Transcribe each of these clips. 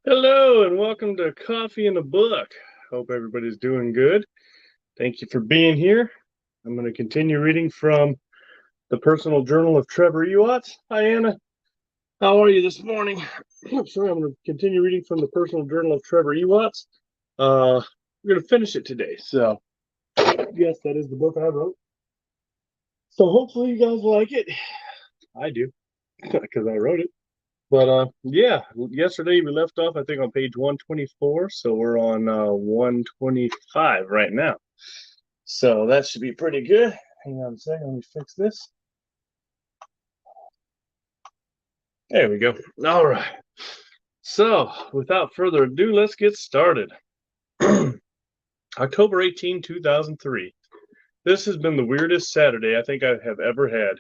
Hello and welcome to Coffee and a Book. Hope everybody's doing good. Thank you for being here. I'm going to continue reading from the personal journal of Trevor Ewatts. Hi, Anna. How are you this morning? Sorry, I'm going to continue reading from the personal journal of Trevor Ewatts. We're going to finish it today. So, yes, that is the book I wrote. So, hopefully, you guys like it. I do because I wrote it. But yeah, yesterday we left off, I think, on page 124. So we're on 125 right now. So that should be pretty good. Hang on a second, let me fix this. There we go. All right. So without further ado, let's get started. October 18, 2003. This has been the weirdest Saturday I think I have ever had.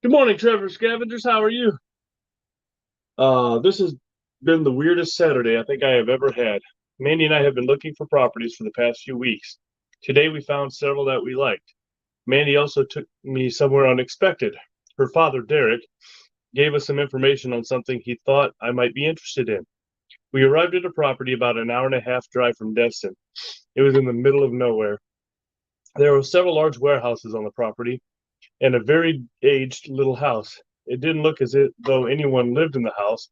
Good morning, Trevor Scavengers. How are you? This has been the weirdest Saturday I think I have ever had. Mandy and I have been looking for properties for the past few weeks. Today we found several that we liked. Mandy also took me somewhere unexpected. Her father, Derek, gave us some information on something he thought I might be interested in. We arrived at a property about an hour and a half drive from Destin. It was in the middle of nowhere. There were several large warehouses on the property and a very aged little house. It didn't look as though anyone lived in the house,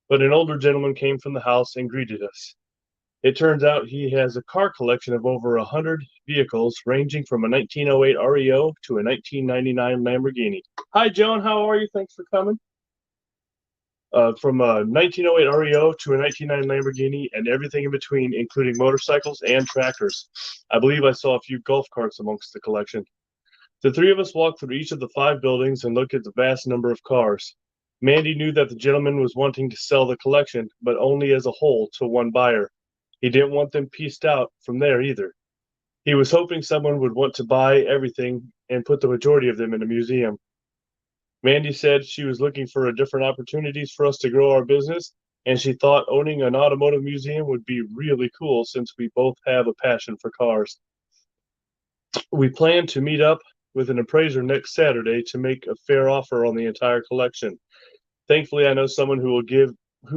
but an older gentleman came from the house and greeted us. It turns out he has a car collection of over 100 vehicles, ranging from a 1908 REO to a 1999 Lamborghini. Hi, Joan. How are you? Thanks for coming. From a 1908 REO to a 1999 Lamborghini and everything in between, including motorcycles and tractors. I believe I saw a few golf carts amongst the collection. The three of us walked through each of the 5 buildings and looked at the vast number of cars. Mandy knew that the gentleman was wanting to sell the collection, but only as a whole to one buyer. He didn't want them pieced out from there either. He was hoping someone would want to buy everything and put the majority of them in a museum. Mandy said she was looking for different opportunities for us to grow our business, and she thought owning an automotive museum would be really cool since we both have a passion for cars. We plan to meet up with an appraiser next Saturday to make a fair offer on the entire collection. Thankfully, I know someone who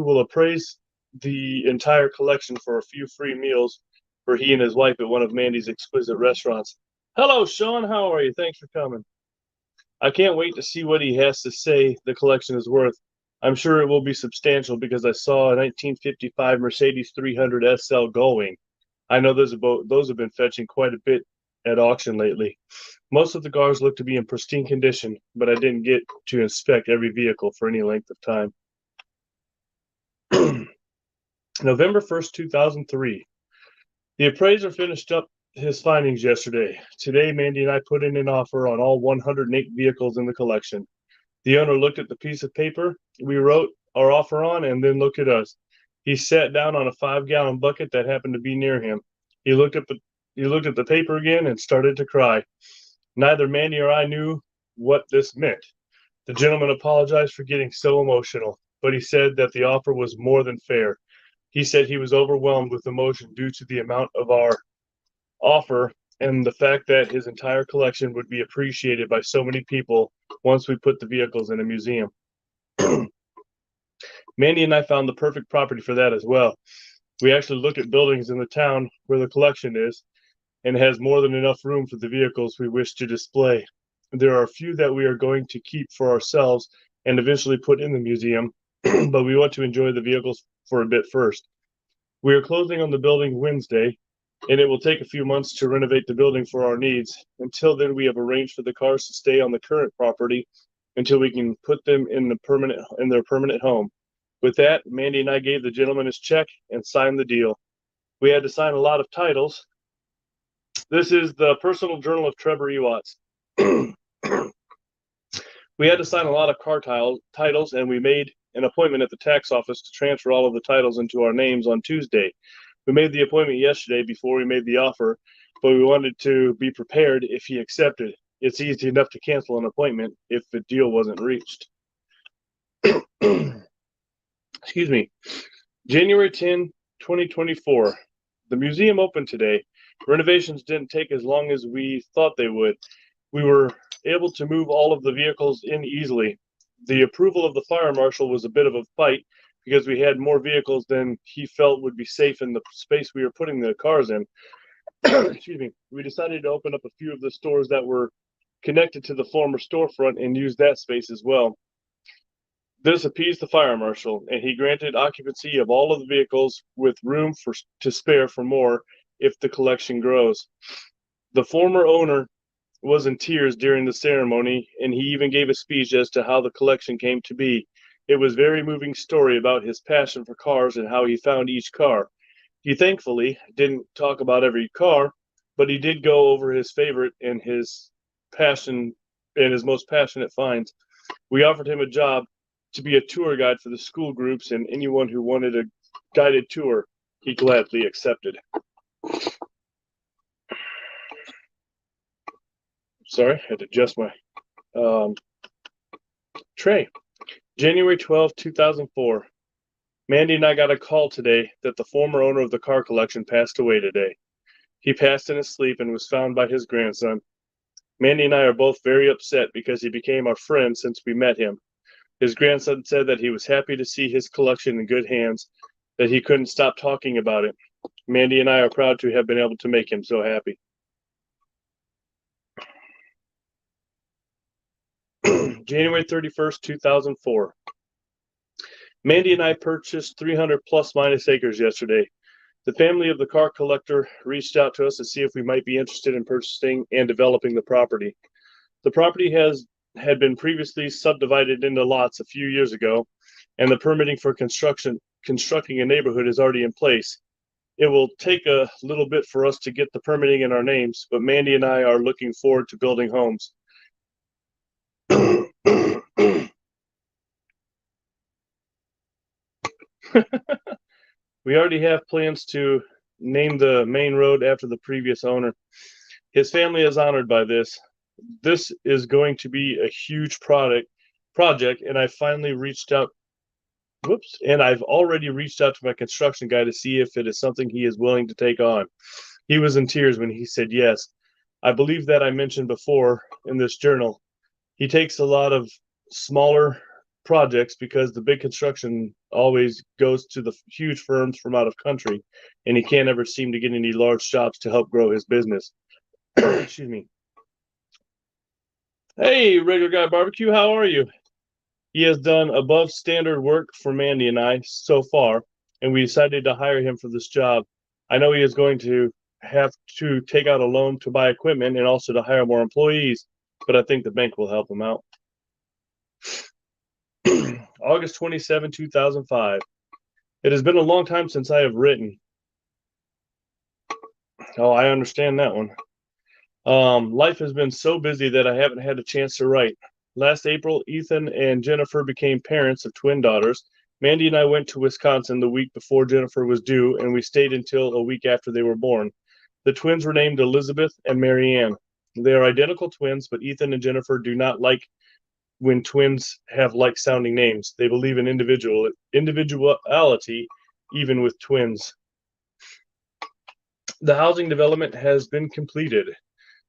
will appraise the entire collection for a few free meals for he and his wife at one of Mandy's exquisite restaurants. Hello, Sean. How are you? Thanks for coming. I can't wait to see what he has to say the collection is worth. I'm sure it will be substantial because I saw a 1955 Mercedes 300 SL Gullwing. I know those have been fetching quite a bit at auction lately. Most of the cars look to be in pristine condition, but I didn't get to inspect every vehicle for any length of time. November 1st, 2003. The appraiser finished up his findings yesterday. Today, Mandy and I put in an offer on all 108 vehicles in the collection. The owner looked at the piece of paper we wrote our offer on and then looked at us. He sat down on a 5-gallon bucket that happened to be near him. He looked at the paper again and started to cry. Neither Mandy or I knew what this meant. The gentleman apologized for getting so emotional, but he said that the offer was more than fair. He said he was overwhelmed with emotion due to the amount of our offer and the fact that his entire collection would be appreciated by so many people once we put the vehicles in a museum. Mandy and I found the perfect property for that as well. We actually looked at buildings in the town where the collection is, and it has more than enough room for the vehicles we wish to display. There are a few that we are going to keep for ourselves and eventually put in the museum, but we want to enjoy the vehicles for a bit first. We are closing on the building Wednesday, and it will take a few months to renovate the building for our needs. Until then, we have arranged for the cars to stay on the current property until we can put them in their permanent home. With that, Mandy and I gave the gentleman his check and signed the deal. We had to sign a lot of titles. This is the personal journal of Trevor Ewatts. We had to sign a lot of car titles, and we made an appointment at the tax office to transfer all of the titles into our names on Tuesday. We made the appointment yesterday before we made the offer, but we wanted to be prepared if he accepted. It's easy enough to cancel an appointment if the deal wasn't reached. Excuse me. January 10, 2024. The museum opened today. Renovations didn't take as long as we thought they would. We were able to move all of the vehicles in easily. The approval of the fire marshal was a bit of a fight, because we had more vehicles than he felt would be safe in the space we were putting the cars in. Excuse me. We decided to open up a few of the stores that were connected to the former storefront and use that space as well. This appeased the fire marshal, and he granted occupancy of all of the vehicles with room to spare for more if the collection grows. The former owner was in tears during the ceremony, and he even gave a speech as to how the collection came to be. It was a very moving story about his passion for cars and how he found each car. He thankfully didn't talk about every car, but he did go over his favorite and his passion and his most passionate finds. We offered him a job to be a tour guide for the school groups and anyone who wanted a guided tour. He gladly accepted. Sorry, I had to adjust my tray. January 12, 2004. Mandy and I got a call today that the former owner of the car collection passed away today. He passed in his sleep and was found by his grandson. Mandy and I are both very upset because he became our friend since we met him. His grandson said that he was happy to see his collection in good hands, that he couldn't stop talking about it. Mandy and I are proud to have been able to make him so happy. January 31st, 2004. Mandy and I purchased 300 plus minus acres yesterday. The family of the car collector reached out to us to see if we might be interested in purchasing and developing the property. The property had been previously subdivided into lots a few years ago, and the permitting for constructing a neighborhood is already in place. It will take a little bit for us to get the permitting in our names, but Mandy and I are looking forward to building homes. We already have plans to name the main road after the previous owner. His family is honored by this. This is going to be a huge project, and I've already reached out to my construction guy to see if it is something he is willing to take on. He was in tears when he said yes. I believe that I mentioned before in this journal, he takes a lot of smaller projects because the big construction always goes to the huge firms from out of country, and he can't ever seem to get any large jobs to help grow his business. Excuse me. Hey, Regular Guy Barbecue, how are you? He has done above standard work for Mandy and I so far, and we decided to hire him for this job. I know he is going to have to take out a loan to buy equipment and also to hire more employees, but I think the bank will help him out. August 27, 2005. It has been a long time since I have written. Oh, I understand that one. Life has been so busy that I haven't had a chance to write. Last April, Ethan and Jennifer became parents of twin daughters. Mandy and I went to Wisconsin the week before Jennifer was due, and we stayed until a week after they were born. The twins were named Elizabeth and Marianne. They are identical twins, but Ethan and Jennifer do not like when twins have like-sounding names. They believe in individuality, even with twins. The housing development has been completed.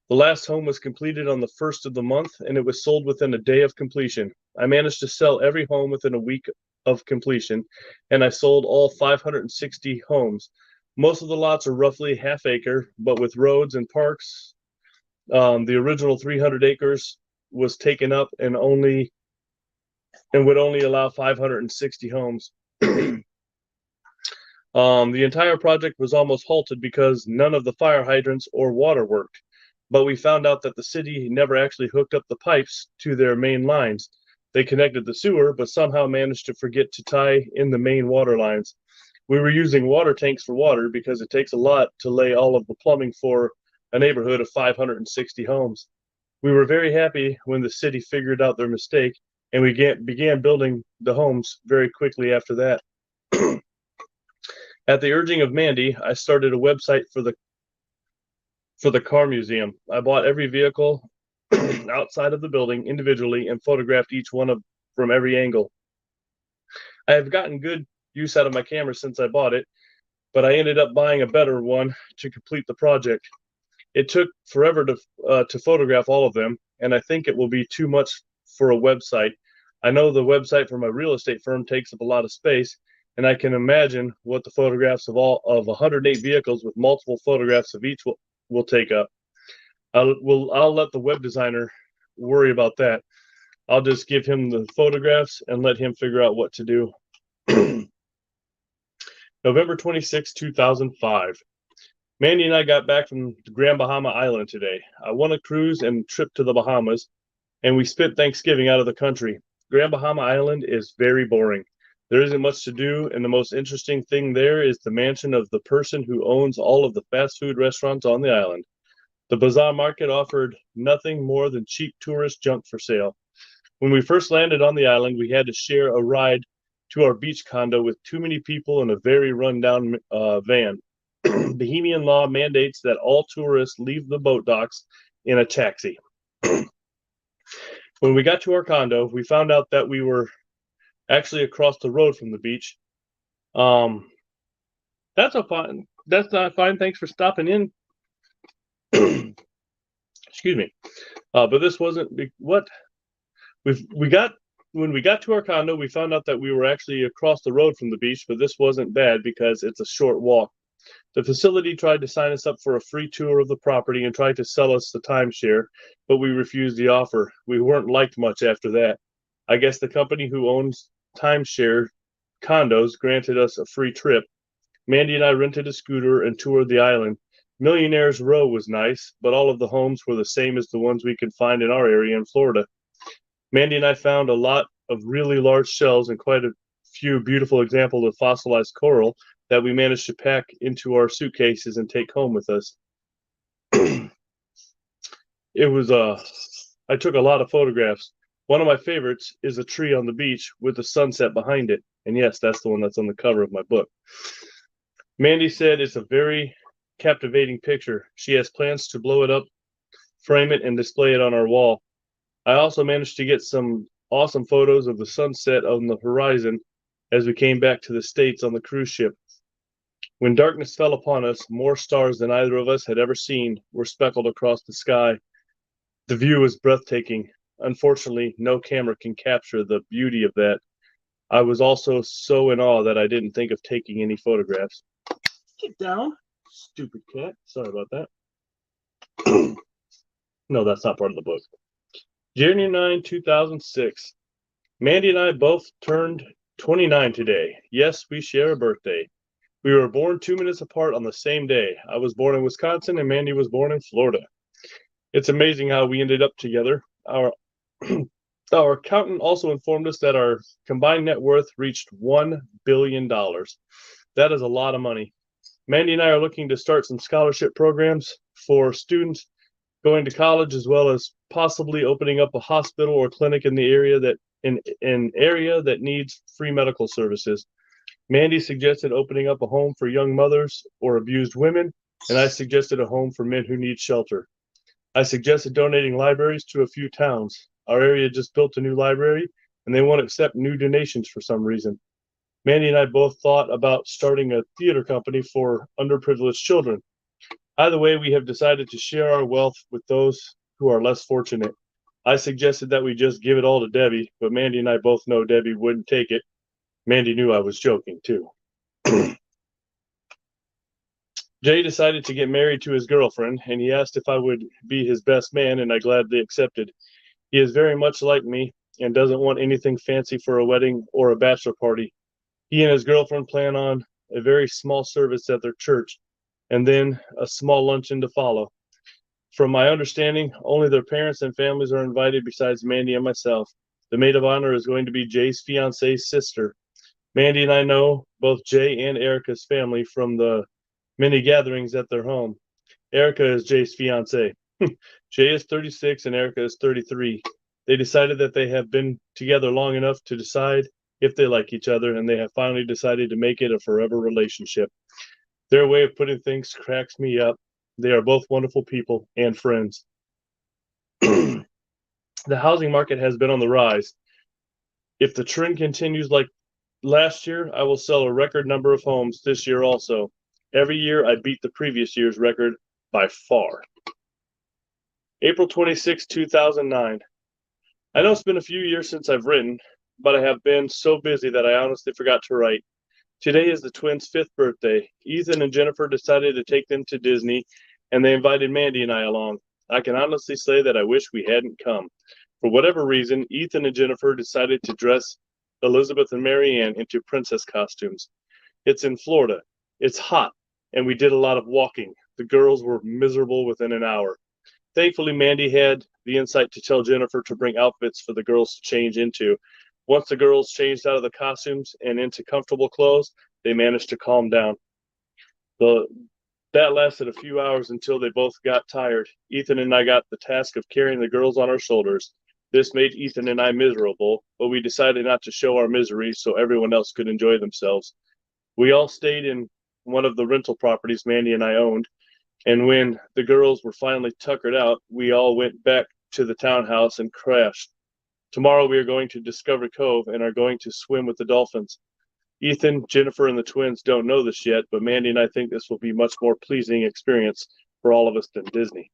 The last home was completed on the 1st of the month, and it was sold within a day of completion. I managed to sell every home within a week of completion, and I sold all 560 homes. Most of the lots are roughly half acre, but with roads and parks, the original 300 acres was taken up and would only allow 560 homes. The entire project was almost halted because none of the fire hydrants or water worked. But we found out that the city never actually hooked up the pipes to their main lines. They connected the sewer, but somehow managed to forget to tie in the main water lines. We were using water tanks for water because it takes a lot to lay all of the plumbing for a neighborhood of 560 homes. We were very happy when the city figured out their mistake, and we began building the homes very quickly after that. At the urging of Mandy, I started a website for the car museum. I bought every vehicle outside of the building individually and photographed each one from every angle. I have gotten good use out of my camera since I bought it, but I ended up buying a better one to complete the project. It took forever to photograph all of them, and I think it will be too much for a website. I know the website for my real estate firm takes up a lot of space, and I can imagine what the photographs of all of 108 vehicles with multiple photographs of each will take up. I'll let the web designer worry about that. I'll just give him the photographs and let him figure out what to do. November 26, 2005. Mandy and I got back from Grand Bahama Island today. I won a cruise and trip to the Bahamas, and we spent Thanksgiving out of the country. Grand Bahama Island is very boring. There isn't much to do, and the most interesting thing there is the mansion of the person who owns all of the fast food restaurants on the island. The bazaar market offered nothing more than cheap tourist junk for sale. When we first landed on the island, we had to share a ride to our beach condo with too many people in a very rundown van. Bahamian law mandates that all tourists leave the boat docks in a taxi. When we got to our condo, we found out that we were actually across the road from the beach. That's not fine. Thanks for stopping in. Excuse me. But this wasn't what we got when we got to our condo. We found out that we were actually across the road from the beach, but this wasn't bad because it's a short walk. The facility tried to sign us up for a free tour of the property and tried to sell us the timeshare, but we refused the offer. We weren't liked much after that. I guess the company who owns timeshare condos granted us a free trip. Mandy and I rented a scooter and toured the island. Millionaire's Row was nice, but all of the homes were the same as the ones we could find in our area in Florida. Mandy and I found a lot of really large shells and quite a few beautiful examples of fossilized coral that we managed to pack into our suitcases and take home with us. I took a lot of photographs. One of my favorites is a tree on the beach with the sunset behind it. And yes, that's the one that's on the cover of my book. Mandy said it's a very captivating picture. She has plans to blow it up, frame it, and display it on our wall. I also managed to get some awesome photos of the sunset on the horizon as we came back to the States on the cruise ship. When darkness fell upon us, more stars than either of us had ever seen were speckled across the sky. The view was breathtaking. Unfortunately, no camera can capture the beauty of that. I was also so in awe that I didn't think of taking any photographs. Get down, stupid cat. Sorry about that. No, that's not part of the book. January 9, 2006. Mandy and I both turned 29 today. Yes, we share a birthday. We were born 2 minutes apart on the same day. I was born in Wisconsin and Mandy was born in Florida. It's amazing how we ended up together. Our accountant also informed us that our combined net worth reached $1 billion. That is a lot of money. Mandy and I are looking to start some scholarship programs for students going to college, as well as possibly opening up a hospital or clinic in the area that needs free medical services. Mandy suggested opening up a home for young mothers or abused women, and I suggested a home for men who need shelter. I suggested donating libraries to a few towns. Our area just built a new library, and they won't accept new donations for some reason. Mandy and I both thought about starting a theater company for underprivileged children. Either way, we have decided to share our wealth with those who are less fortunate. I suggested that we just give it all to Debbie, but Mandy and I both know Debbie wouldn't take it. Mandy knew I was joking, too. Jay decided to get married to his girlfriend, and he asked if I would be his best man, and I gladly accepted. He is very much like me and doesn't want anything fancy for a wedding or a bachelor party. He and his girlfriend plan on a very small service at their church, and then a small luncheon to follow. From my understanding, only their parents and families are invited besides Mandy and myself. The maid of honor is going to be Jay's fiancee's sister. Mandy and I know both Jay and Erica's family from the many gatherings at their home. Erica is Jay's fiancee. Jay is 36 and Erica is 33. They decided that they have been together long enough to decide if they like each other, and they have finally decided to make it a forever relationship. Their way of putting things cracks me up. They are both wonderful people and friends. The housing market has been on the rise. If the trend continues like last year, I will sell a record number of homes this year also. Every year, I beat the previous year's record by far. April 26, 2009. I know it's been a few years since I've written, but I have been so busy that I honestly forgot to write. Today is the twins' fifth birthday. Ethan and Jennifer decided to take them to Disney, and they invited Mandy and I along. I can honestly say that I wish we hadn't come. For whatever reason, Ethan and Jennifer decided to dress Elizabeth and Marianne into princess costumes. It's in Florida. It's hot, and we did a lot of walking. The girls were miserable within an hour. Thankfully, Mandy had the insight to tell Jennifer to bring outfits for the girls to change into. Once the girls changed out of the costumes and into comfortable clothes, they managed to calm down. The, that lasted a few hours until they both got tired. Ethan and I got the task of carrying the girls on our shoulders. This made Ethan and I miserable, but we decided not to show our misery so everyone else could enjoy themselves. We all stayed in one of the rental properties Mandy and I owned, and when the girls were finally tuckered out, we all went back to the townhouse and crashed. Tomorrow we are going to Discovery Cove and are going to swim with the dolphins. Ethan, Jennifer, and the twins don't know this yet, but Mandy and I think this will be a much more pleasing experience for all of us than Disney.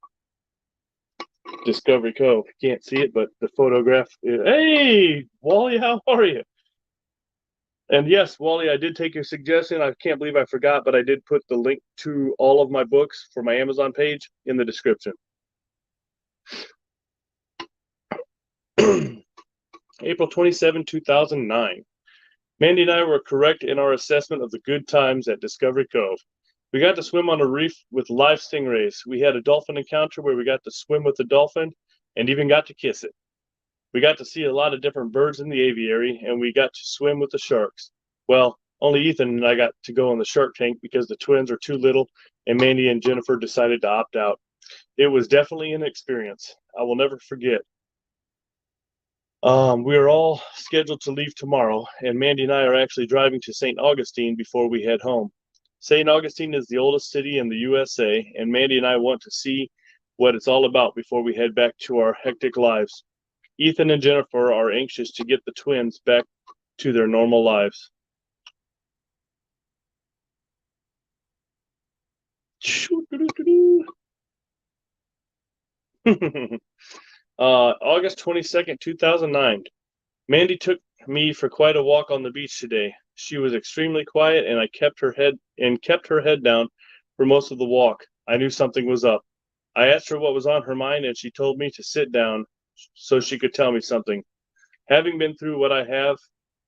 Discovery Cove. Can't see it, but the photograph. Hey, Wally, how are you? And yes, Wally, I did take your suggestion. I can't believe I forgot, but I did put the link to all of my books for my Amazon page in the description. April 27, 2009. Mandy and I were correct in our assessment of the good times at Discovery Cove. We got to swim on a reef with live stingrays. We had a dolphin encounter where we got to swim with the dolphin and even got to kiss it. We got to see a lot of different birds in the aviary, and we got to swim with the sharks. Well, only Ethan and I got to go in the shark tank because the twins are too little, and Mandy and Jennifer decided to opt out. It was definitely an experience I will never forget. We are all scheduled to leave tomorrow, and Mandy and I are actually driving to St. Augustine before we head home. St. Augustine is the oldest city in the USA, and Mandy and I want to see what it's all about before we head back to our hectic lives. Ethan and Jennifer are anxious to get the twins back to their normal lives. August 22nd, 2009. Mandy took me for quite a walk on the beach today. She was extremely quiet, and I kept her head down for most of the walk. I knew something was up. I asked her what was on her mind, and she told me to sit down so she could tell me something. Having been through what I have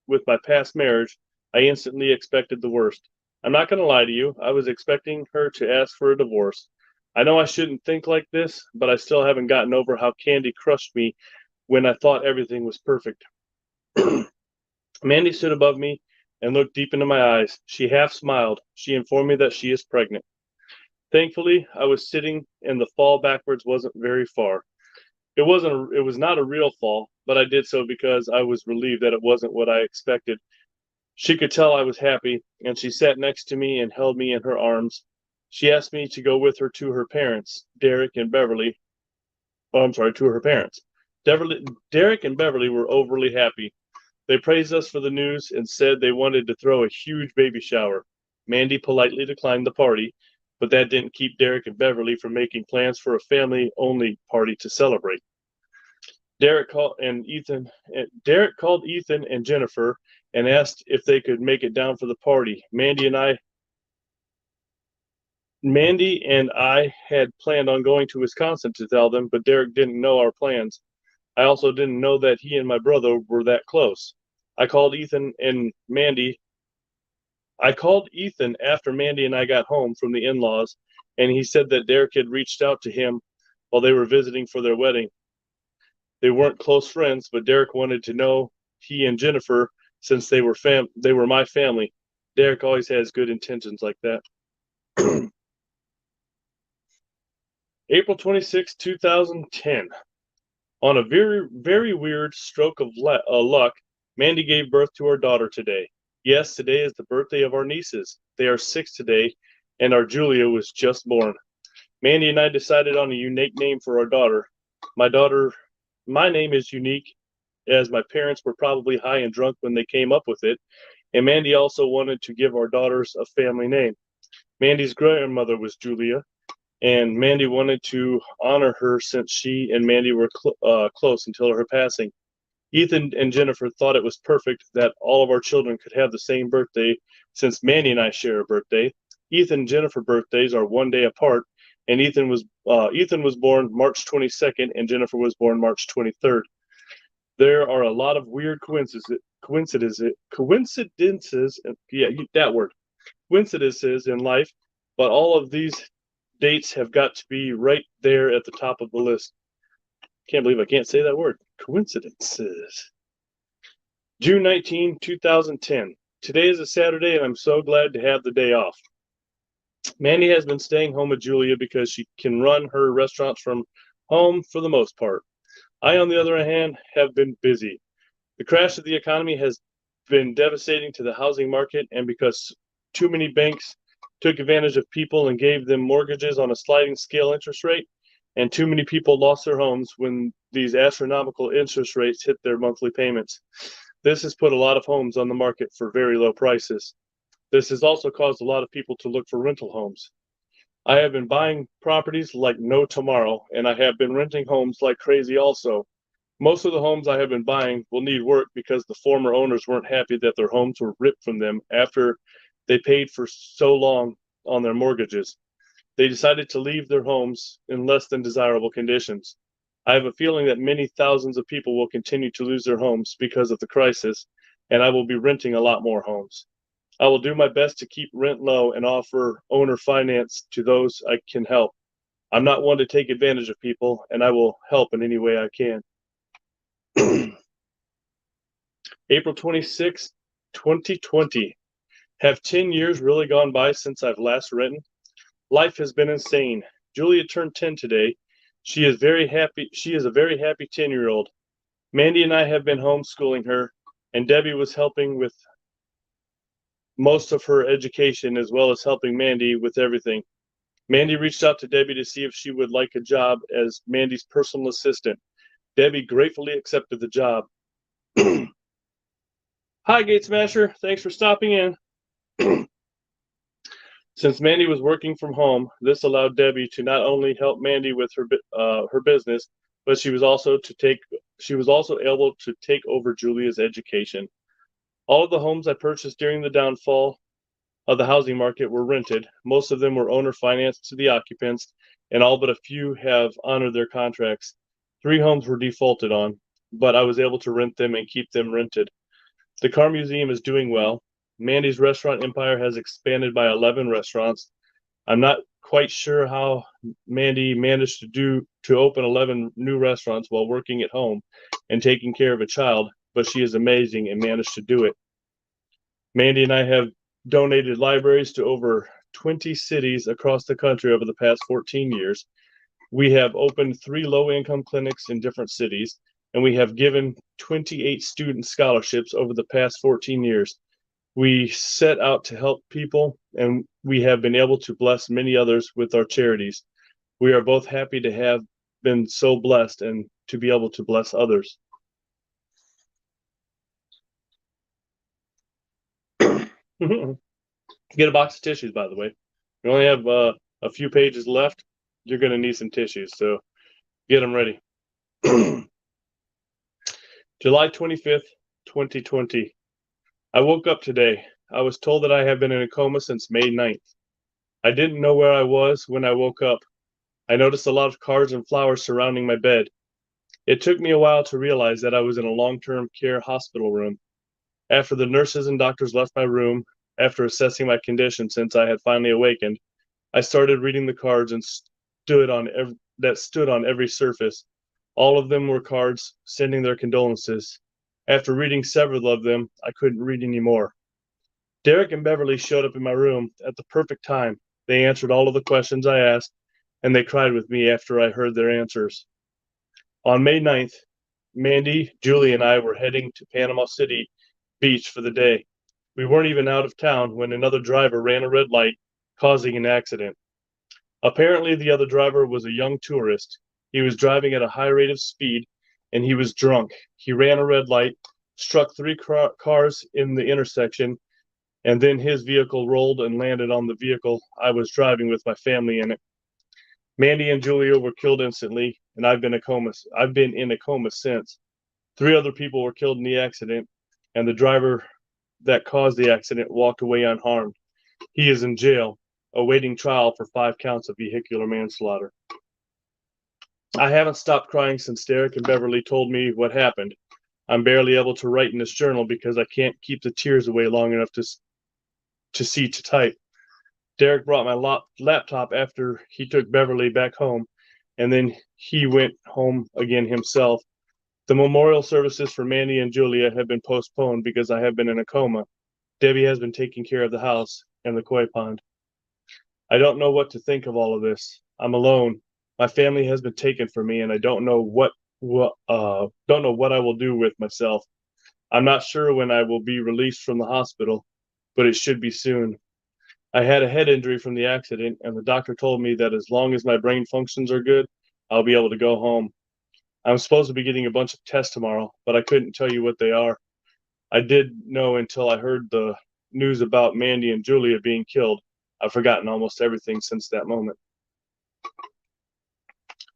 with my past marriage, I instantly expected the worst. I'm not going to lie to you, I was expecting her to ask for a divorce. I know I shouldn't think like this, but I still haven't gotten over how Candy crushed me when I thought everything was perfect. Mandy stood above me and looked deep into my eyes. She half smiled. She informed me that she is pregnant. Thankfully, I was sitting and the fall backwards wasn't very far. It was not a real fall, but I did so because I was relieved that it wasn't what I expected. She could tell I was happy, and she sat next to me and held me in her arms. She asked me to go with her to her parents, Derek and Beverly. Oh, I'm sorry, to her parents. Derek and Beverly were overly happy. They praised us for the news and said they wanted to throw a huge baby shower. Mandy politely declined the party, but that didn't keep Derek and Beverly from making plans for a family-only party to celebrate. Derek called Ethan and Jennifer and asked if they could make it down for the party. Mandy and I had planned on going to Wisconsin to tell them, but Derek didn't know our plans. I also didn't know that he and my brother were that close. I called Ethan after Mandy and I got home from the in-laws, and he said that Derek had reached out to him while they were visiting for their wedding. They weren't close friends, but Derek wanted to know he and Jennifer since they were my family. Derek always has good intentions like that. April 26, 2010. On a very, very weird stroke of luck, Mandy gave birth to our daughter today. Yes, today is the birthday of our nieces. They are 6 today, and our Julia was just born. Mandy and I decided on a unique name for our daughter. My name is unique, as my parents were probably high and drunk when they came up with it, and Mandy also wanted to give our daughters a family name. Mandy's grandmother was Julia, and Mandy wanted to honor her since she and Mandy were close until her passing. Ethan and Jennifer thought it was perfect that all of our children could have the same birthday since Mandy and I share a birthday. Ethan and Jennifer birthdays are one day apart, and Ethan was born March 22nd and Jennifer was born March 23rd. There are a lot of weird coincidences, that word, coincidences in life, but all of these dates have got to be right there at the top of the list. Can't believe I can't say that word. Coincidences. June 19, 2010. Today is a Saturday, and I'm so glad to have the day off. Mandy has been staying home with Julia because she can run her restaurants from home for the most part. I, on the other hand, have been busy. The crash of the economy has been devastating to the housing market, and because too many banks took advantage of people and gave them mortgages on a sliding scale interest rate, and too many people lost their homes when these astronomical interest rates hit their monthly payments. This has put a lot of homes on the market for very low prices. This has also caused a lot of people to look for rental homes. I have been buying properties like no tomorrow, and I have been renting homes like crazy also. Most of the homes I have been buying will need work because the former owners weren't happy that their homes were ripped from them after they paid for so long on their mortgages. They decided to leave their homes in less than desirable conditions. I have a feeling that many thousands of people will continue to lose their homes because of the crisis, and I will be renting a lot more homes. I will do my best to keep rent low and offer owner finance to those I can help. I'm not one to take advantage of people, and I will help in any way I can. April 26, 2020. Have 10 years really gone by since I've last written? Life has been insane. Julia turned 10 today. She is very happy. She is a very happy 10-year-old. Mandy and I have been homeschooling her, and Debbie was helping with most of her education as well as helping Mandy with everything. Mandy reached out to Debbie to see if she would like a job as Mandy's personal assistant. Debbie gratefully accepted the job. Hi, Gate Smasher. Thanks for stopping in. Since Mandy was working from home, this allowed Debbie to not only help Mandy with her business, but she was also able to take over Julia's education. All of the homes I purchased during the downfall of the housing market were rented. Most of them were owner financed to the occupants, and all but a few have honored their contracts. 3 homes were defaulted on, but I was able to rent them and keep them rented. The Car Museum is doing well. Mandy's restaurant empire has expanded by 11 restaurants. I'm not quite sure how Mandy managed to open 11 new restaurants while working at home and taking care of a child, but she is amazing and managed to do it. Mandy and I have donated libraries to over 20 cities across the country over the past 14 years. We have opened 3 low-income clinics in different cities, and we have given 28 student scholarships over the past 14 years. We set out to help people, and we have been able to bless many others with our charities. We are both happy to have been so blessed and to be able to bless others. Get a box of tissues, by the way. We only have a few pages left. You're going to need some tissues, so get them ready. July 25th, 2020. I woke up today. I was told that I have been in a coma since May 9th. I didn't know where I was when I woke up. I noticed a lot of cards and flowers surrounding my bed. It took me a while to realize that I was in a long-term care hospital room. After the nurses and doctors left my room, after assessing my condition since I had finally awakened, I started reading the cards that stood on every surface. All of them were cards sending their condolences. After reading several of them, I couldn't read anymore. Derek and Beverly showed up in my room at the perfect time. They answered all of the questions I asked, and they cried with me after I heard their answers. On May 9th, Mandy, Julie, and I were heading to Panama City Beach for the day. We weren't even out of town when another driver ran a red light, causing an accident. Apparently, the other driver was a young tourist. He was driving at a high rate of speed, and he was drunk. He ran a red light, struck 3 cars in the intersection, and then his vehicle rolled and landed on the vehicle I was driving with my family in it. Mandy and Julia were killed instantly, and I've been in a coma since. 3 other people were killed in the accident, and the driver that caused the accident walked away unharmed. He is in jail, awaiting trial for 5 counts of vehicular manslaughter. I haven't stopped crying since Derek and Beverly told me what happened. I'm barely able to write in this journal because I can't keep the tears away long enough to see to type. Derek brought my laptop after he took Beverly back home, and then he went home again himself. The memorial services for Mandy and Julia have been postponed because I have been in a coma. Debbie has been taking care of the house and the koi pond. I don't know what to think of all of this. I'm alone. My family has been taken from me, and I don't know what I will do with myself. I'm not sure when I will be released from the hospital, but it should be soon. I had a head injury from the accident, and the doctor told me that as long as my brain functions are good, I'll be able to go home. I'm supposed to be getting a bunch of tests tomorrow, but I couldn't tell you what they are. I did know until I heard the news about Mandy and Julia being killed. I've forgotten almost everything since that moment.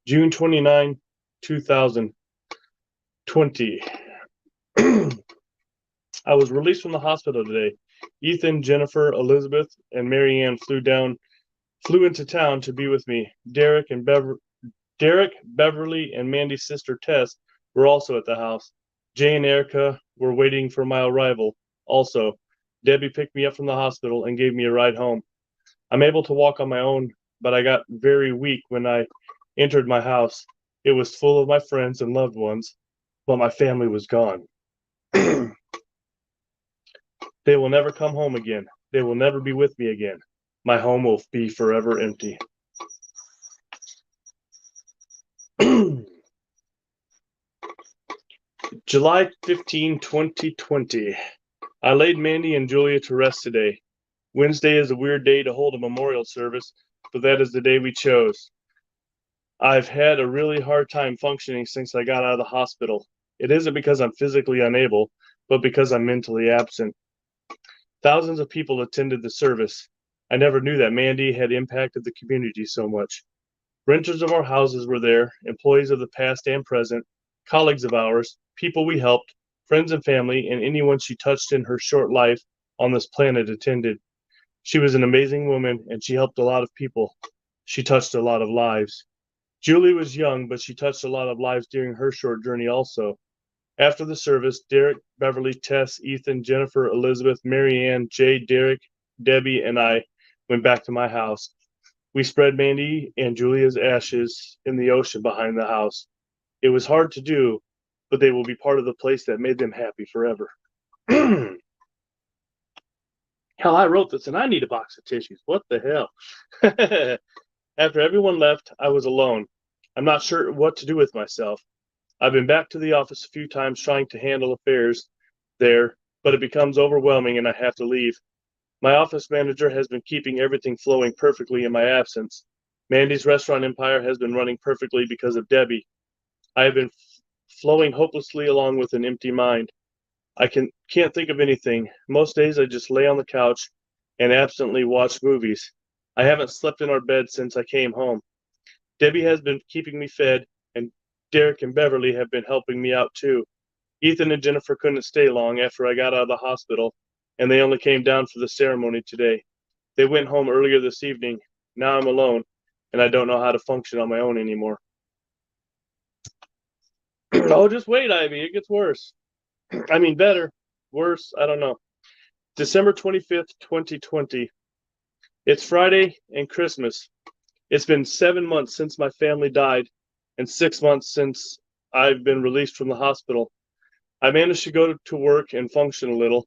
June 29, 2020. I was released from the hospital today. Ethan, Jennifer, Elizabeth, and Marianne flew into town to be with me. Derek, Beverly, and Mandy's sister Tess were also at the house. Jay and Erica were waiting for my arrival. Also, Debbie picked me up from the hospital and gave me a ride home. I'm able to walk on my own, but I got very weak when I entered my house. It was full of my friends and loved ones, but my family was gone. They will never come home again. They will never be with me again. My home will be forever empty. July 15, 2020. I laid Mandy and Julia to rest today. Wednesday is a weird day to hold a memorial service, but that is the day we chose. I've had a really hard time functioning since I got out of the hospital. It isn't because I'm physically unable, but because I'm mentally absent. Thousands of people attended the service. I never knew that Mandy had impacted the community so much. Renters of our houses were there, employees of the past and present, colleagues of ours, people we helped, friends and family, and anyone she touched in her short life on this planet attended. She was an amazing woman, and she helped a lot of people. She touched a lot of lives. Julie was young, but she touched a lot of lives during her short journey also. After the service, Derek, Beverly, Tess, Ethan, Jennifer, Elizabeth, Marianne, Jay, Derek, Debbie, and I went back to my house. We spread Mandy and Julia's ashes in the ocean behind the house. It was hard to do, but they will be part of the place that made them happy forever. Hell, I wrote this and I need a box of tissues. What the hell? After everyone left, I was alone. I'm not sure what to do with myself. I've been back to the office a few times trying to handle affairs there, but it becomes overwhelming and I have to leave. My office manager has been keeping everything flowing perfectly in my absence. Mandy's restaurant empire has been running perfectly because of Debbie. I have been flowing hopelessly along with an empty mind. I can't think of anything. Most days I just lay on the couch and absently watch movies. I haven't slept in our bed since I came home. Debbie has been keeping me fed, and Derek and Beverly have been helping me out too. Ethan and Jennifer couldn't stay long after I got out of the hospital, and they only came down for the ceremony today. They went home earlier this evening. Now I'm alone, and I don't know how to function on my own anymore. Oh, just wait, Ivy. It gets worse. I mean, better. Worse, I don't know. December 25th, 2020. It's Friday and Christmas. It's been 7 months since my family died and 6 months since I've been released from the hospital. I managed to go to work and function a little.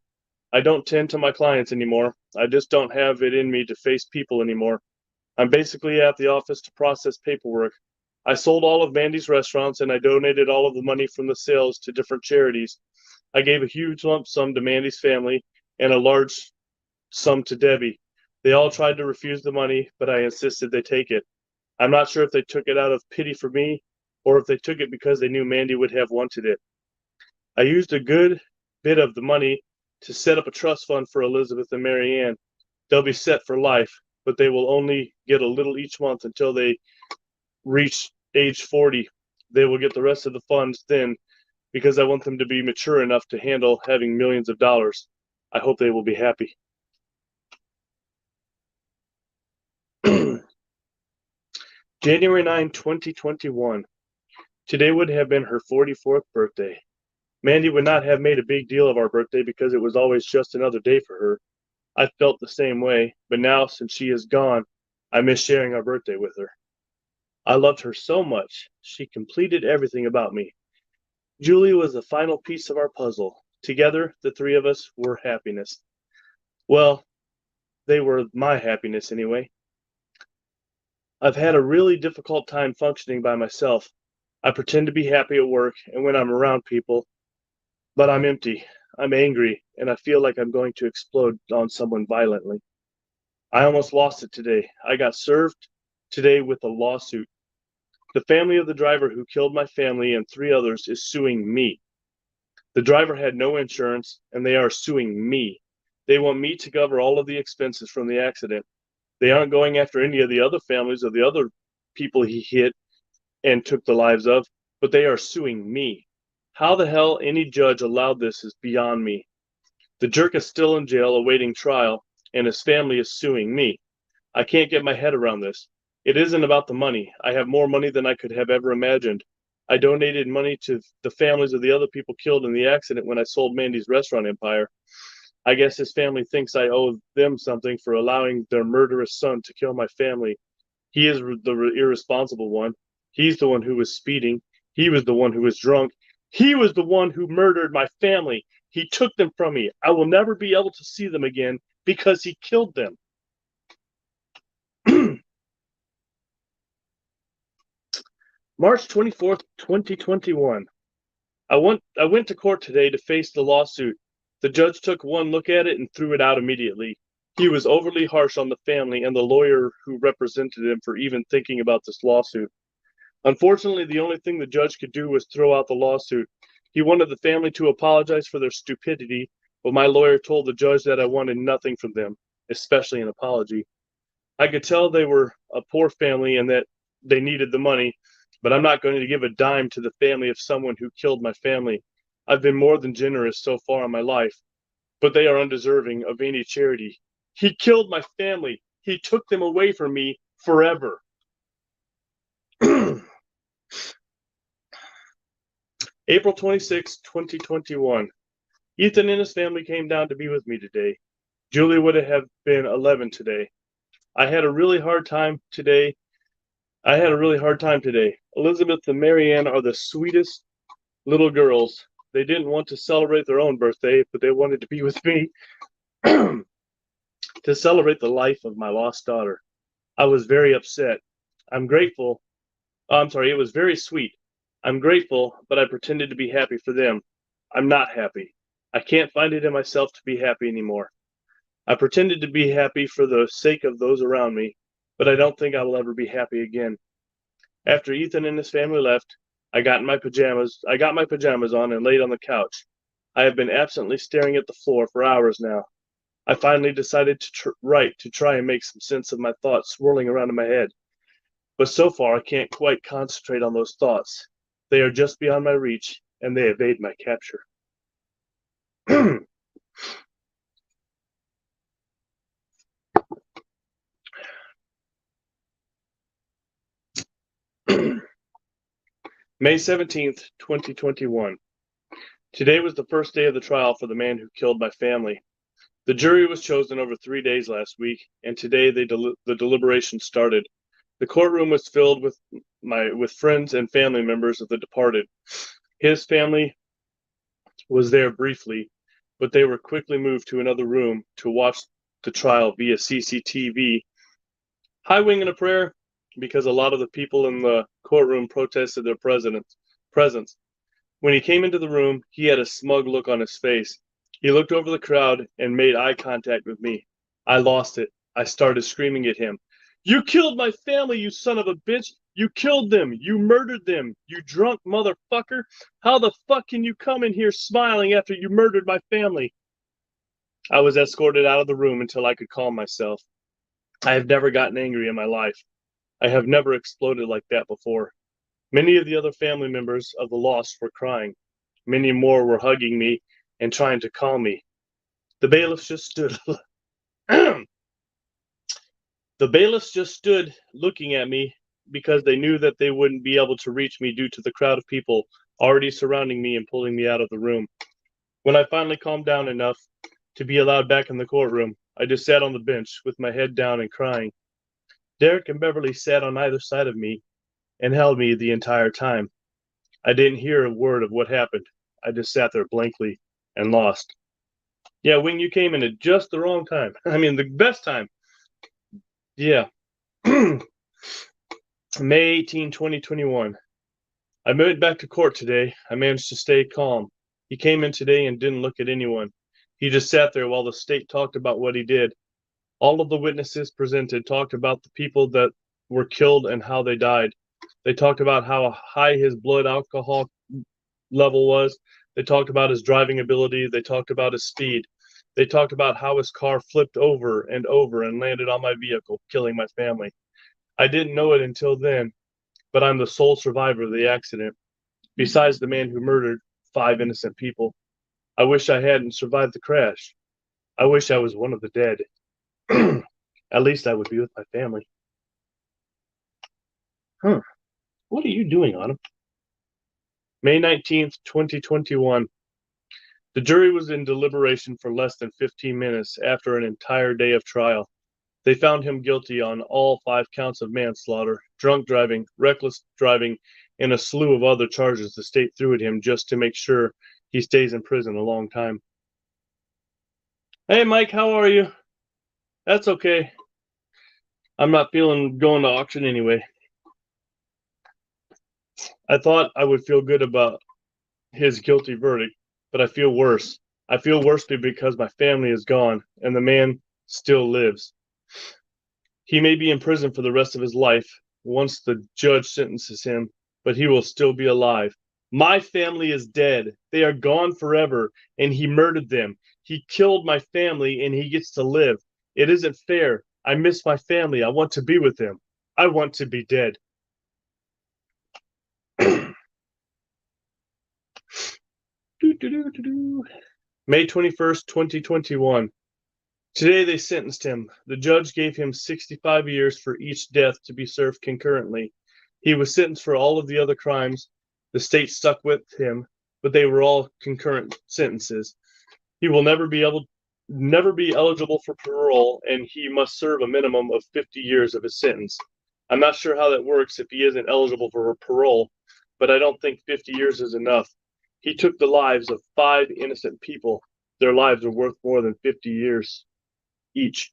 I don't tend to my clients anymore. I just don't have it in me to face people anymore. I'm basically at the office to process paperwork. I sold all of Mandy's restaurants and I donated all of the money from the sales to different charities. I gave a huge lump sum to Mandy's family and a large sum to Debbie. They all tried to refuse the money, but I insisted they take it. I'm not sure if they took it out of pity for me or if they took it because they knew Mandy would have wanted it. I used a good bit of the money to set up a trust fund for Elizabeth and Marianne. They'll be set for life, but they will only get a little each month until they reach age 40. They will get the rest of the funds then because I want them to be mature enough to handle having millions of dollars. I hope they will be happy. January 9, 2021. Today would have been her 44th birthday. Mandy would not have made a big deal of our birthday because it was always just another day for her. I felt the same way, but now, since she is gone, I miss sharing our birthday with her. I loved her so much. She completed everything about me. Julie was the final piece of our puzzle. Together, the three of us were happiness. Well, they were my happiness anyway. I've had a really difficult time functioning by myself. I pretend to be happy at work and when I'm around people, but I'm empty. I'm angry, and I feel like I'm going to explode on someone violently. I almost lost it today. I got served today with a lawsuit. The family of the driver who killed my family and three others is suing me. The driver had no insurance, and they are suing me. They want me to cover all of the expenses from the accident. They aren't going after any of the other families of the other people he hit and took the lives of, but they are suing me. How the hell any judge allowed this is beyond me. The jerk is still in jail awaiting trial, and his family is suing me. I can't get my head around this. It isn't about the money. I have more money than I could have ever imagined. I donated money to the families of the other people killed in the accident when I sold Mandy's restaurant empire. I guess his family thinks I owe them something for allowing their murderous son to kill my family. He is the irresponsible one. He's the one who was speeding. He was the one who was drunk. He was the one who murdered my family. He took them from me. I will never be able to see them again because he killed them. March 24th, 2021. I went to court today to face the lawsuit. The judge took one look at it and threw it out immediately. He was overly harsh on the family and the lawyer who represented him for even thinking about this lawsuit. Unfortunately, the only thing the judge could do was throw out the lawsuit. He wanted the family to apologize for their stupidity, but my lawyer told the judge that I wanted nothing from them, especially an apology. I could tell they were a poor family and that they needed the money, but I'm not going to give a dime to the family of someone who killed my family. I've been more than generous so far in my life, but they are undeserving of any charity. He killed my family. He took them away from me forever. April 26, 2021. Ethan and his family came down to be with me today. Julie would have been 11 today. I had a really hard time today. Elizabeth and Marianne are the sweetest little girls. They didn't want to celebrate their own birthday, but they wanted to be with me to celebrate the life of my lost daughter. I was very upset. I'm grateful. It was very sweet. I'm grateful, but I pretended to be happy for them. I'm not happy. I can't find it in myself to be happy anymore. I pretended to be happy for the sake of those around me, but I don't think I will ever be happy again. After Ethan and his family left, I got my pajamas on and laid on the couch. I have been absently staring at the floor for hours now. I finally decided to write to try and make some sense of my thoughts swirling around in my head. But so far, I can't quite concentrate on those thoughts. They are just beyond my reach, and they evade my capture. May 17th, 2021. Today was the first day of the trial for the man who killed my family. The jury was chosen over 3 days last week, and today the deliberation started. The courtroom was filled with friends and family members of the departed. His family was there briefly, but they were quickly moved to another room to watch the trial via CCTV. High wing and a prayer, because a lot of the people in the courtroom protested their presence. When he came into the room, he had a smug look on his face. He looked over the crowd and made eye contact with me. I lost it. I started screaming at him. You killed my family, you son of a bitch! You killed them! You murdered them! You drunk motherfucker! How the fuck can you come in here smiling after you murdered my family? I was escorted out of the room until I could calm myself. I have never gotten angry in my life. I have never exploded like that before. Many of the other family members of the lost were crying. Many more were hugging me and trying to calm me. The bailiffs just stood. The bailiffs just stood looking at me because they knew that they wouldn't be able to reach me due to the crowd of people already surrounding me and pulling me out of the room. When I finally calmed down enough to be allowed back in the courtroom, I just sat on the bench with my head down and crying. Derek and Beverly sat on either side of me and held me the entire time. I didn't hear a word of what happened. I just sat there blankly and lost. Yeah, Wing, you came in at just the wrong time. I mean, the best time. Yeah. May 18, 2021. I went back to court today. I managed to stay calm. He came in today and didn't look at anyone. He just sat there while the state talked about what he did. All of the witnesses presented talked about the people that were killed and how they died. They talked about how high his blood alcohol level was. They talked about his driving ability. They talked about his speed. They talked about how his car flipped over and landed on my vehicle, killing my family. I didn't know it until then, but I'm the sole survivor of the accident, besides the man who murdered 5 innocent people. I wish I hadn't survived the crash. I wish I was one of the dead. At least I would be with my family. Huh. What are you doing, Autumn? May 19th, 2021. The jury was in deliberation for less than 15 minutes after an entire day of trial. They found him guilty on all 5 counts of manslaughter, drunk driving, reckless driving, and a slew of other charges the state threw at him just to make sure he stays in prison a long time. Hey, Mike, how are you? That's okay. I'm not feeling going to auction anyway. I thought I would feel good about his guilty verdict, but I feel worse. I feel worse because my family is gone and the man still lives. He may be in prison for the rest of his life once the judge sentences him, but he will still be alive. My family is dead. They are gone forever, and he murdered them. He killed my family, and he gets to live. It isn't fair. I miss my family. I want to be with them. I want to be dead. May 21st, 2021. Today they sentenced him. The judge gave him 65 years for each death to be served concurrently. He was sentenced for all of the other crimes. The state stuck with him, but they were all concurrent sentences. He will never be eligible for parole, and he must serve a minimum of 50 years of his sentence. I'm not sure how that works if he isn't eligible for parole, but I don't think 50 years is enough. He took the lives of 5 innocent people. Their lives are worth more than 50 years each.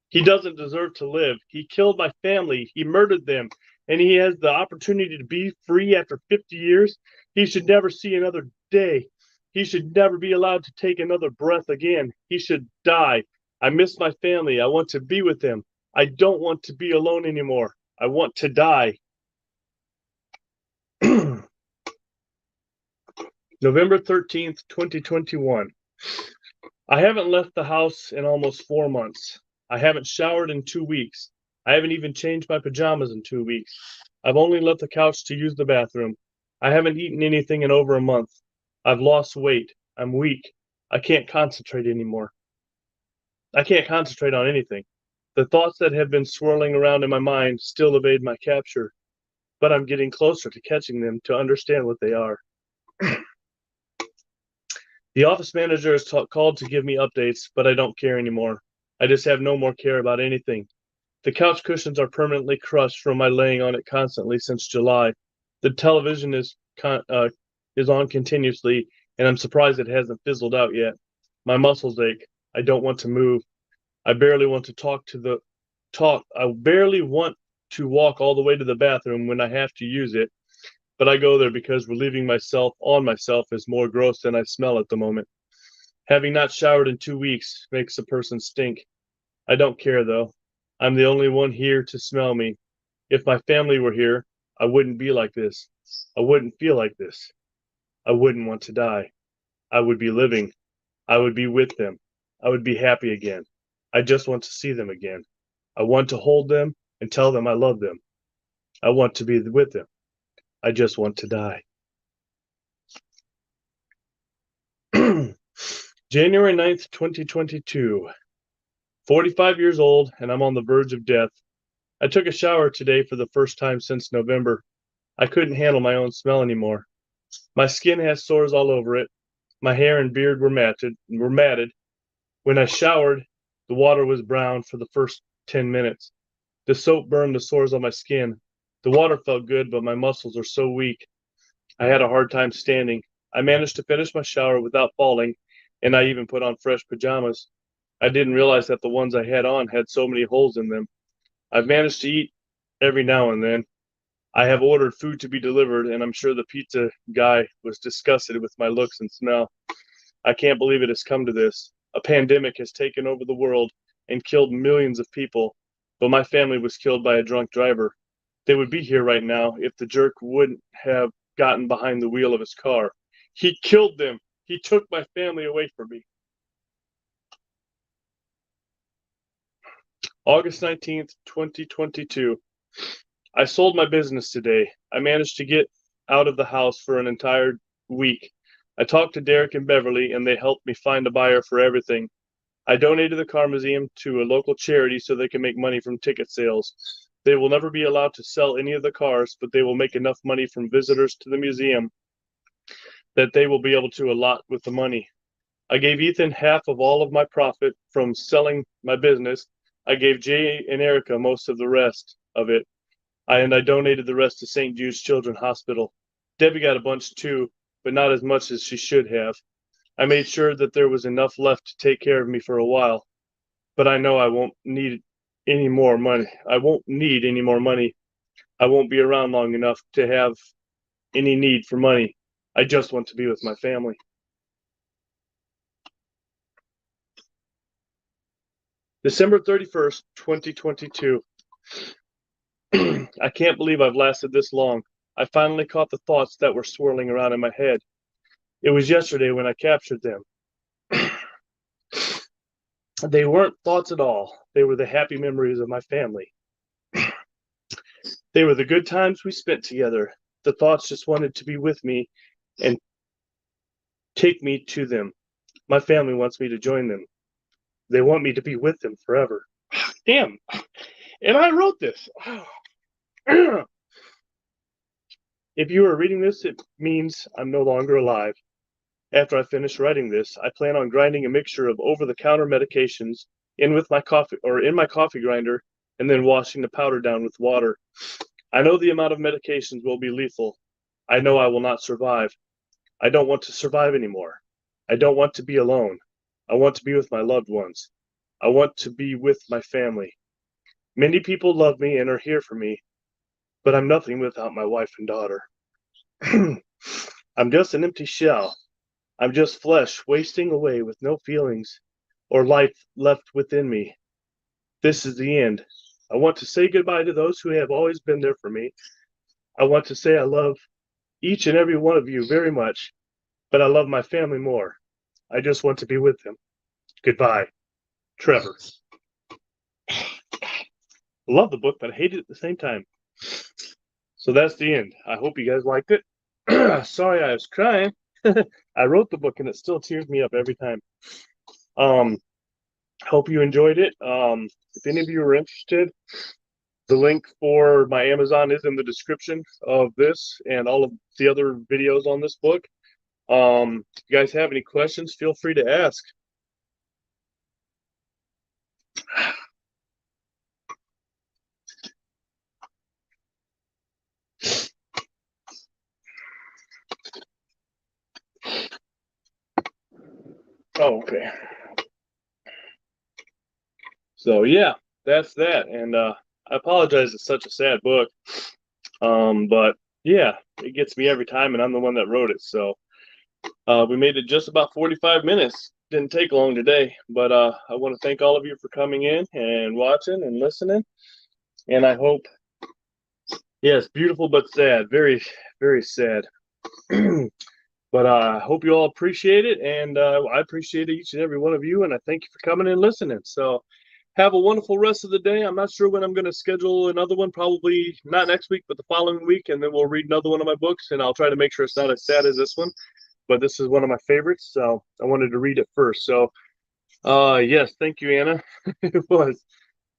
He doesn't deserve to live. He killed my family. He murdered them. And he has the opportunity to be free after 50 years. He should never see another day. He should never be allowed to take another breath again. He should die. I miss my family. I want to be with them. I don't want to be alone anymore. I want to die. November 13th, 2021. I haven't left the house in almost 4 months. I haven't showered in 2 weeks. I haven't even changed my pajamas in 2 weeks. I've only left the couch to use the bathroom. I haven't eaten anything in over a month. I've lost weight. I'm weak. I can't concentrate anymore. I can't concentrate on anything. The thoughts that have been swirling around in my mind still evade my capture, but I'm getting closer to catching them to understand what they are. The office manager is called to give me updates, but I don't care anymore. I just have no more care about anything. The couch cushions are permanently crushed from my laying on it constantly since July. The television is on continuously, and I'm surprised it hasn't fizzled out yet. My muscles ache. I don't want to move. I barely want to I barely want to walk all the way to the bathroom when I have to use it. But I go there because relieving myself on myself is more gross than I smell at the moment. Having not showered in 2 weeks makes a person stink. I don't care, though. I'm the only one here to smell me. If my family were here, I wouldn't be like this. I wouldn't feel like this. I wouldn't want to die. I would be living. I would be with them. I would be happy again. I just want to see them again. I want to hold them and tell them I love them. I want to be with them. I just want to die. January 9th, 2022. 45 years old, and I'm on the verge of death. I took a shower today for the first time since November. I couldn't handle my own smell anymore. My skin has sores all over it. My hair and beard were matted. When I showered, the water was brown for the first 10 minutes. The soap burned the sores on my skin. The water felt good, but my muscles are so weak. I had a hard time standing. I managed to finish my shower without falling, and I even put on fresh pajamas. I didn't realize that the ones I had on had so many holes in them. I've managed to eat every now and then. I have ordered food to be delivered, and I'm sure the pizza guy was disgusted with my looks and smell. I can't believe it has come to this. A pandemic has taken over the world and killed millions of people, but my family was killed by a drunk driver. They would be here right now if the jerk wouldn't have gotten behind the wheel of his car. He killed them. He took my family away from me. August 19th, 2022. I sold my business today. I managed to get out of the house for an entire week. I talked to Derek and Beverly, and they helped me find a buyer for everything. I donated the car museum to a local charity so they can make money from ticket sales. They will never be allowed to sell any of the cars, but they will make enough money from visitors to the museum that they will be able to allot with the money. I gave Ethan half of all of my profit from selling my business. I gave Jay and Erica most of the rest of it. I donated the rest to St. Jude's Children's Hospital. Debbie got a bunch too, but not as much as she should have. I made sure that there was enough left to take care of me for a while, but I know I won't need any more money. I won't need any more money. I won't be around long enough to have any need for money. I just want to be with my family. December 31st, 2022. I can't believe I've lasted this long. I finally caught the thoughts that were swirling around in my head. It was yesterday when I captured them. They weren't thoughts at all. They were the happy memories of my family. They were the good times we spent together. The thoughts just wanted to be with me and take me to them. My family wants me to join them. They want me to be with them forever. Damn. And I wrote this. If you are reading this, it means I'm no longer alive. After I finish writing this, I plan on grinding a mixture of over-the-counter medications in my coffee grinder, and then washing the powder down with water. I know the amount of medications will be lethal. I know I will not survive. I don't want to survive anymore. I don't want to be alone. I want to be with my loved ones. I want to be with my family. Many people love me and are here for me, but I'm nothing without my wife and daughter. I'm just an empty shell. I'm just flesh wasting away with no feelings or life left within me. This is the end. I want to say goodbye to those who have always been there for me. I want to say I love each and every one of you very much, but I love my family more. I just want to be with them. Goodbye, Trevor. I love the book, but I hate it at the same time. So that's the end. I hope you guys liked it. Sorry I was crying. I wrote the book and it still tears me up every time. Hope you enjoyed it. If any of you are interested, the link for my Amazon is in the description of this and all of the other videos on this book. If you guys have any questions, feel free to ask. Oh, okay. So yeah, that's that. And I apologize, it's such a sad book. But yeah, it gets me every time, and I'm the one that wrote it. So we made it just about 45 minutes. Didn't take long today, but I want to thank all of you for coming in and watching and listening. And I hope, yes, beautiful but sad, very, very sad. But I hope you all appreciate it, and I appreciate each and every one of you, and I thank you for coming and listening. So have a wonderful rest of the day. I'm not sure when I'm going to schedule another one, probably not next week, but the following week, and then we'll read another one of my books, and I'll try to make sure it's not as sad as this one. but this is one of my favorites, so I wanted to read it first. So, yes, thank you, Anna. It was.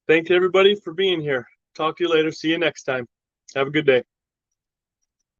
Thank you, everybody, for being here. Talk to you later. See you next time. Have a good day.